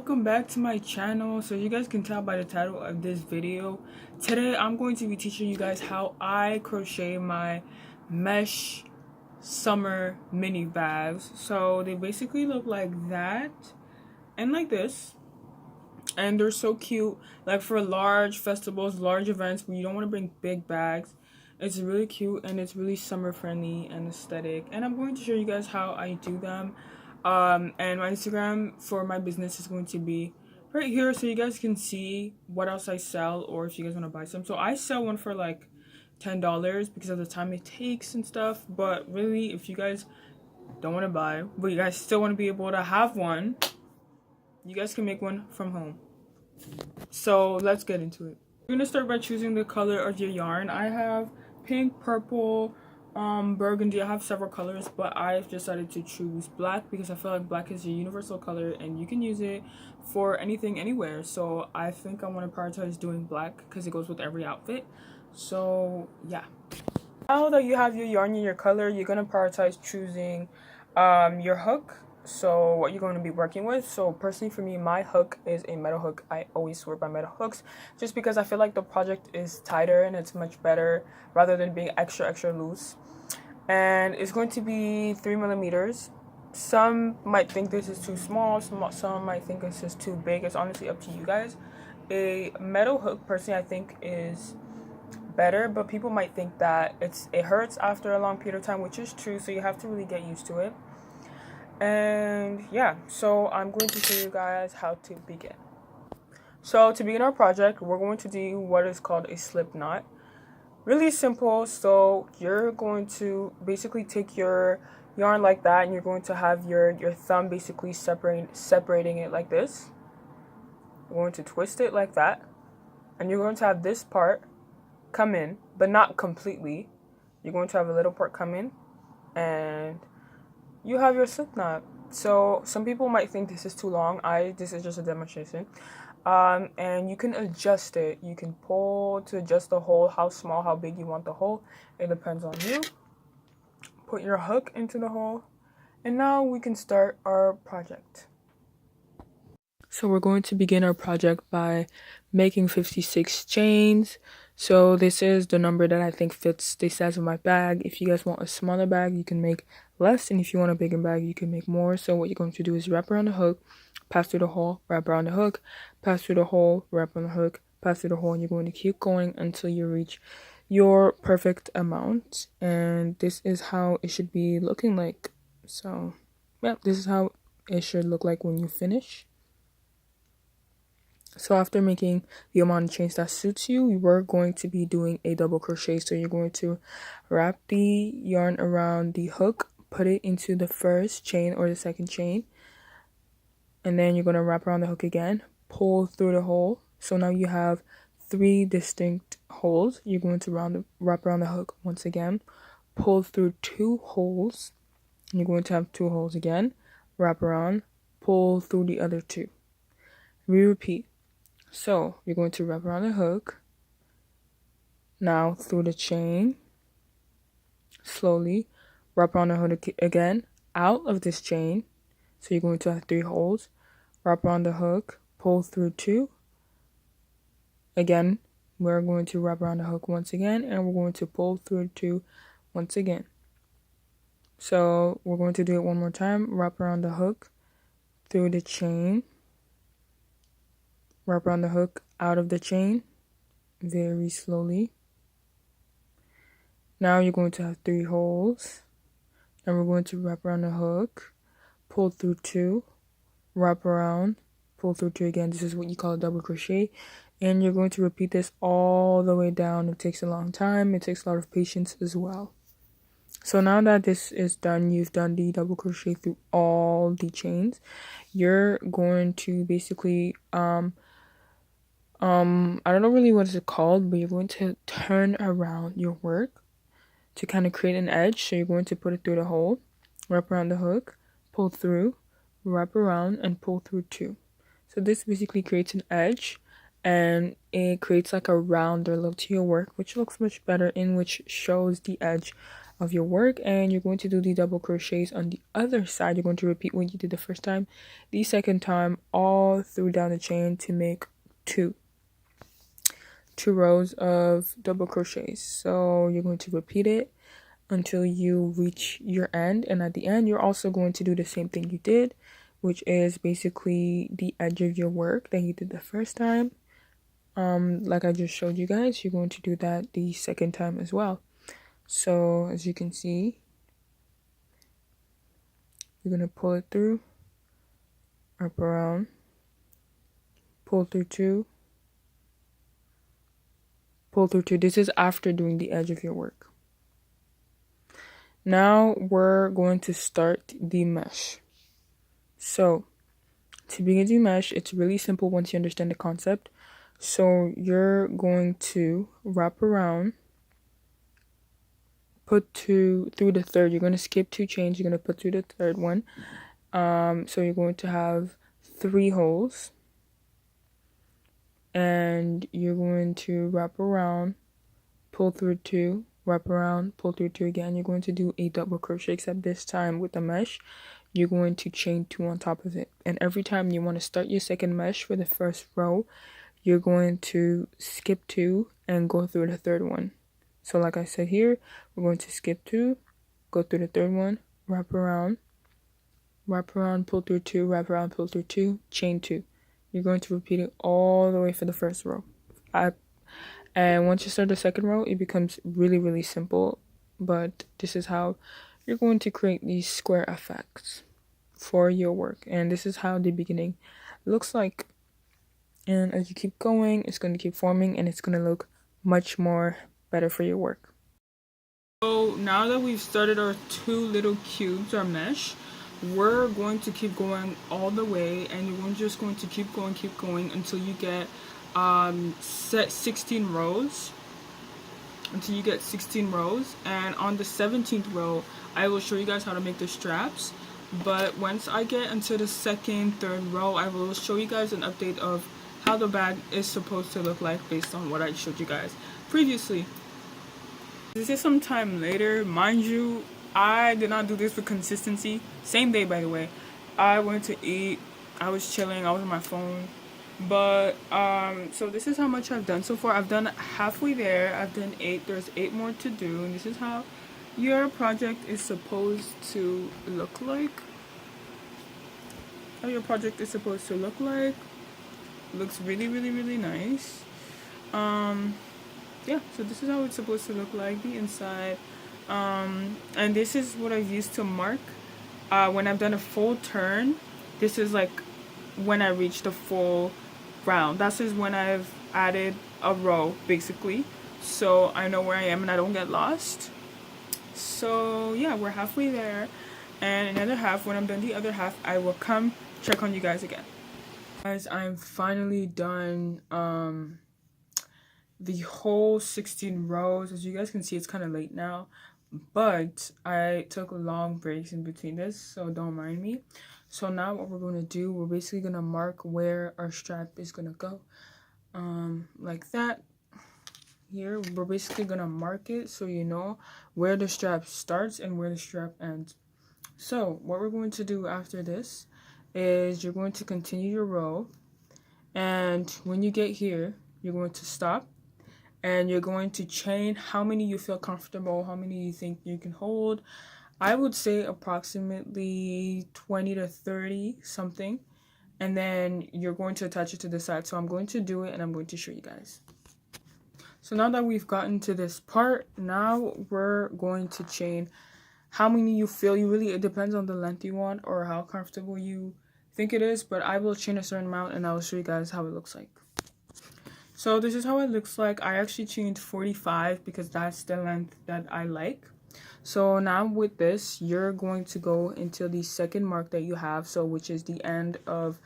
welcome back to my channel. So you guys can tell by the title of this video, today I'm going to be teaching you guys how I crochet my mesh summer mini bags. So they basically look like that and like this, and they're so cute, like for large festivals, large events where you don't want to bring big bags. It's really cute and it's really summer friendly and aesthetic, and I'm going to show you guys how I do them. And my Instagram for my business is going to be right here, so you guys can see what else I sell, or if you guys want to buy some. So I sell one for like $10 because of the time it takes and stuff, but really if you guys don't want to buy but you guys still want to be able to have one, you guys can make one from home. So let's get into it. You're gonna start by choosing the color of your yarn. I have pink, purple, burgundy. I have several colors, but I've decided to choose black because I feel like black is a universal color and you can use it for anything, anywhere. So I think I want to prioritize doing black because it goes with every outfit. So yeah. Now that you have your yarn and your color, you're gonna prioritize choosing your hook. So what you're going to be working with. So personally for me, my hook is a metal hook. I always work by metal hooks just because I feel like the project is tighter and it's much better rather than being extra loose. And it's going to be 3mm. Some might think this is too small, some might think this is too big. It's honestly up to you guys. A metal hook personally I think is better, but people might think that it hurts after a long period of time, which is true, so you have to really get used to it. And yeah, so I'm going to show you guys how to begin. So to begin our project, we're going to do what is called a slip knot. Really simple. So you're going to basically take your yarn like that, and you're going to have your thumb basically separating it like this. You're going to twist it like that, and you're going to have this part come in, but not completely. You're going to have a little part come in, and you have your slip knot. So some people might think this is too long. This is just a demonstration. And you can adjust it. You can pull to adjust the hole, how small, how big you want the hole. It depends on you. Put your hook into the hole, and now we can start our project. So we're going to begin our project by making 56 chains. So this is the number that I think fits the size of my bag. If you guys want a smaller bag, you can make less, and if you want a bigger bag, you can make more. So what you're going to do is wrap around the hook, pass through the hole, wrap around the hook, pass through the hole, wrap around the hook, pass through the hole, and you're going to keep going until you reach your perfect amount. And this is how it should be looking like. So yeah, this is how it should look like when you finish. So after making the amount of chains that suits you, we're going to be doing a double crochet. So you're going to wrap the yarn around the hook, put it into the first chain or the second chain, and then you're going to wrap around the hook again, pull through the hole. So now you have 3 distinct holes. You're going to wrap around the hook once again, pull through 2 holes, and you're going to have 2 holes again, wrap around, pull through the other 2. We repeat. So you're going to wrap around the hook, now through the chain, slowly wrap around the hook again, out of this chain. So you're going to have 3 holes, wrap around the hook, pull through 2. Again, we're going to wrap around the hook once again, and we're going to pull through 2 once again. So we're going to do it one more time. Wrap around the hook, through the chain, wrap around the hook, out of the chain, very slowly. Now you're going to have 3 holes, and we're going to wrap around the hook, pull through 2, wrap around, pull through 2 again. This is what you call a double crochet, and you're going to repeat this all the way down. It takes a long time. It takes a lot of patience as well. So now that this is done, you've done the double crochet through all the chains. You're going to basically I don't know really what it's called, but you're going to turn around your work to kind of create an edge. So you're going to put it through the hole, wrap around the hook, pull through, wrap around, and pull through 2. So this basically creates an edge, and it creates like a rounder look to your work, which looks much better and which shows the edge of your work, and you're going to do the double crochets on the other side. You're going to repeat what you did the first time, the second time, all through down the chain to make two rows of double crochets. So you're going to repeat it until you reach your end, and at the end you're also going to do the same thing you did, which is basically the edge of your work that you did the first time. Like I just showed you guys, you're going to do that the second time as well. So as you can see, you're going to pull it through, wrap around, pull through two, pull through two. This is after doing the edge of your work. Now we're going to start the mesh. So to begin the mesh, it's really simple once you understand the concept. So you're going to wrap around, put two through the third. You're going to skip two chains. You're going to put through the third one. So you're going to have 3 holes, and you're going to wrap around, pull through 2, wrap around, pull through 2 again. You're going to do a double crochet, except this time with the mesh you're going to chain 2 on top of it. And every time you want to start your second mesh for the first row, you're going to skip 2 and go through the third one. So like I said here, we're going to skip 2, go through the third one, wrap around, pull through 2, wrap around, pull through 2, chain 2. You're going to repeat it all the way for the first row. And once you start the second row, it becomes really, really simple. But this is how you're going to create these square effects for your work. And this is how the beginning looks like. And as you keep going, it's going to keep forming, and it's going to look much more better for your work. So now that we've started our 2 little cubes, our mesh, we're going to keep going all the way, and you're just going to keep going until you get 16 rows. Until you get 16 rows, and on the 17th row I will show you guys how to make the straps. But once I get into the 2nd, 3rd row, I will show you guys an update of how the bag is supposed to look like based on what I showed you guys previously. This is some time later, mind you. I did not do this for consistency. Same day, by the way. I went to eat, I was chilling, I was on my phone. But so this is how much I've done so far. I've done halfway there. I've done 8. There's 8 more to do, and this is how your project is supposed to look like. Looks really, really, really nice. Yeah, so this is how it's supposed to look like, the inside. And this is what I've used to mark when I've done a full turn. This is like when I reach the full round. That is when I've added a row, basically, so I know where I am and I don't get lost. So yeah, we're halfway there, and another half. When I'm done the other half, I will come check on you guys again. Guys, I'm finally done the whole 16 rows. As you guys can see, it's kind of late now, but I took long breaks in between this, so don't mind me. So now what we're going to do, we're basically going to mark where our strap is going to go. Like that. Here, we're basically going to mark it so you know where the strap starts and where the strap ends. So what we're going to do after this is you're going to continue your row. And when you get here, you're going to stop. And you're going to chain how many you feel comfortable, how many you think you can hold. I would say approximately 20 to 30 something, and then you're going to attach it to the side. So I'm going to do it and I'm going to show you guys. So now that we've gotten to this part, now we're going to chain how many you feel. It depends on the length you want or how comfortable you think it is, but I will chain a certain amount and I will show you guys how it looks like. So this is how it looks like. I actually chained 45 because that's the length that I like. So now with this, you're going to go into the second mark that you have, so which is the end of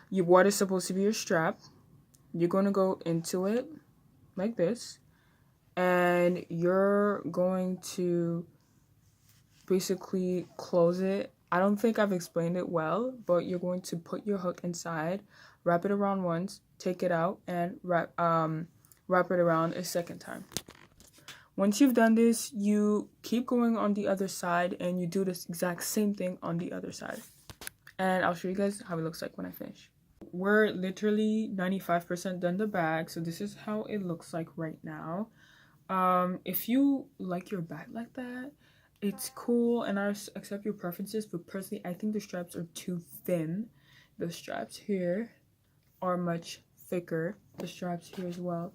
what is supposed to be your strap. You're going to go into it like this, and you're going to basically close it. I don't think I've explained it well, but you're going to put your hook inside, wrap it around once, take it out, and wrap it around a second time. Once you've done this, you keep going on the other side and you do this exact same thing on the other side. And I'll show you guys how it looks like when I finish. We're literally 95% done the bag, so this is how it looks like right now. If you like your bag like that, it's cool and I accept your preferences, but personally I think the straps are too thin. The straps here are much thicker. The straps here as well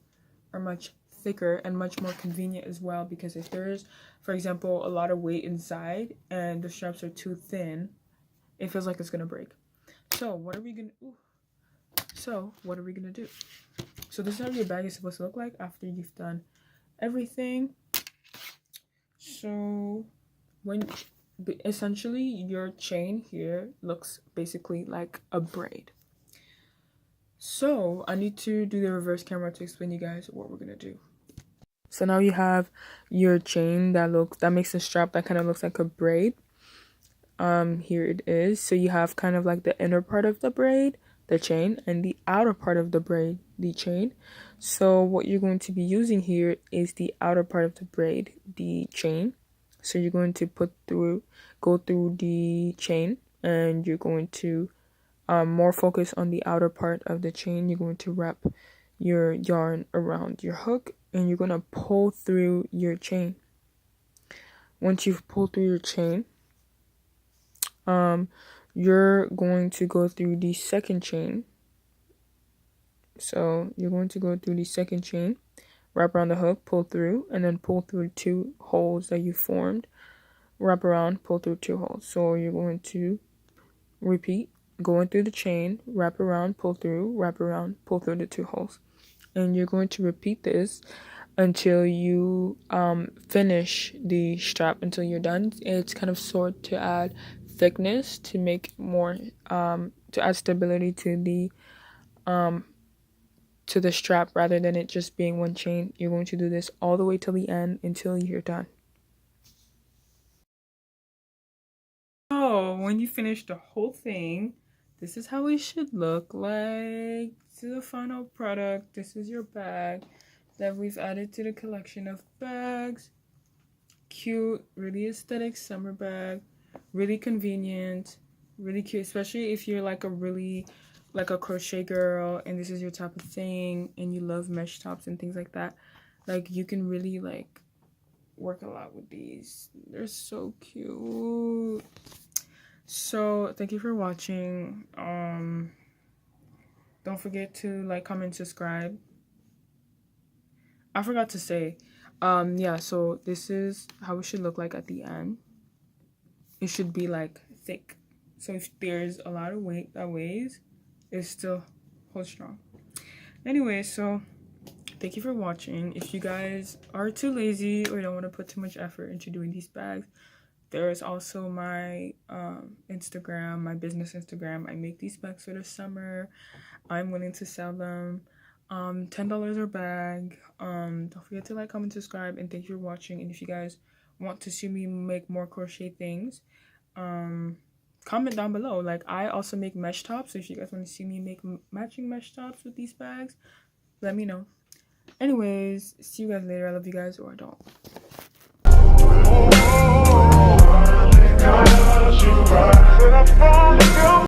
are much thicker and much more convenient as well, because if there's, for example, a lot of weight inside and the straps are too thin, it feels like it's gonna break. So what are we gonna do? So this is how your bag is supposed to look like after you've done everything. So essentially your chain here looks basically like a braid. So I need to do the reverse camera to explain to you guys what we're gonna do. So now you have your chain that makes the strap that kind of looks like a braid. Here it is. So you have kind of like the inner part of the braid, the chain, and the outer part of the braid, the chain. So what you're going to be using here is the outer part of the braid, the chain. So you're going to go through the chain, and you're going to more focus on the outer part of the chain. You're going to wrap your yarn around your hook, and you're going to pull through your chain. Once you've pulled through your chain, you're going to go through the second chain. So you're going to go through the second chain, wrap around the hook, pull through, and then pull through 2 holes that you formed. Wrap around, pull through 2 holes. So you're going to repeat, going through the chain, wrap around, pull through, wrap around, pull through the 2 holes. And you're going to repeat this until you finish the strap, until you're done. It's kind of sort to add thickness, to make more to add stability to the strap, rather than it just being one chain. You're going to do this all the way till the end until you're done. So when you finish the whole thing, this is how it should look like. This is the final product. This is your bag that we've added to the collection of bags. Cute, really aesthetic summer bag. Really convenient, really cute, especially if you're like a crochet girl and this is your type of thing and you love mesh tops and things like that. Like, you can really like work a lot with these. They're so cute. So thank you for watching. Don't forget to like, comment, subscribe. I forgot to say, yeah, so this is how it should look like at the end. It should be like thick, so if there's a lot of weight that weighs, it still holds strong. Anyway, so thank you for watching. If you guys are too lazy or don't want to put too much effort into doing these bags, there is also my Instagram, my business Instagram. I make these bags for the summer. I'm willing to sell them. $10 a bag. Don't forget to like, comment, subscribe, and thank you for watching. And if you guys want to see me make more crochet things, comment down below. Like, I also make mesh tops, so if you guys want to see me make matching mesh tops with these bags, let me know. Anyways, see you guys later. I love you guys, or I don't.